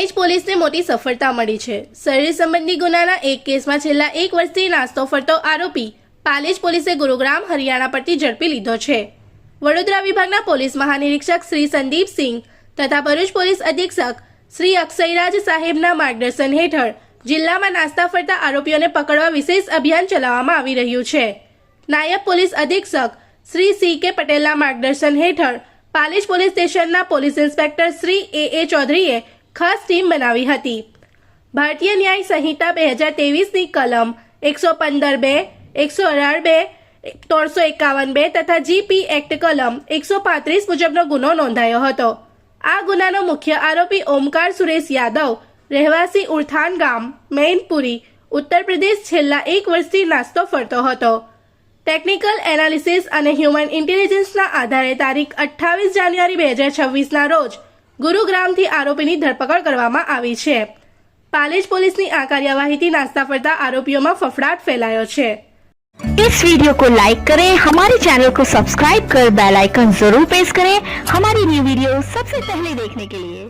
પાલેજ પોલીસને મોટી સફળતા મળી છે। શરીર સંબંધી ગુનાના એક કેસમાં છેલ્લા 1 વર્ષથી નાસ્તો ફરતો આરોપી પાલેજ પોલીસે ગુરુગ્રામ હરિયાણા પરથી ઝડપી લીધો છે। વડોદરા વિભાગના પોલીસ મહાનિરીક્ષક શ્રી સંદીપ સિંહ તથા ભરૂચ પોલીસ અધિક્ષક શ્રી અક્ષયરાજ સાહેબના માર્ગદર્શન હેઠળ જિલ્લામાં નાસ્તા ફરતા આરોપીઓને પકડવા વિશેષ અભિયાન ચલાવવામાં આવી રહ્યું છે। નાયબ પોલીસ અધિક્ષક શ્રી સી કે પટેલના માર્ગદર્શન હેઠળ પાલેજ પોલીસ સ્ટેશનના પોલીસ ઇન્સ્પેક્ટર શ્રી એ ચૌધરીએ ખાસ ટીમ બનાવી હતી। ભારતીય ન્યાય સંહિતા 2023ની કલમ 115(2), 118(2), 351(2) તથા જીપી એક્ટ કલમ 135 મુજબનો ગુનો નોંધાયો હતો। આ ગુનાનો મુખ્ય આરોપી ઓમકાર સુરેશ યાદવ, રહેવાસી ઉરથાન ગામ, મૈનપુરી, ઉત્તર પ્રદેશ, છેલ્લા 1 વર્ષથી નાસ્તો ફરતો હતો। ટેકનિકલ એનાલિસિસ અને હ્યુમન ઇન્ટેલિજન્સના આધારે તારીખ 28 જાન્યુઆરી 2026ના રોજ ગુરુગ્રામથી આરોપીની ધરપકડ કરવામાં આવી છે। પાલેજ પોલીસની આ કાર્યવાહીથી નાસ્તા ફરતા આરોપીઓમાં ફફડાટ ફેલાયો છે। इस वीडियो को लाइक करें, हमारे चैनल को सब्सक्राइब कर बेल आइकन जरूर प्रेस करें हमारी न्यू वीडियो सबसे पहले देखने के लिए।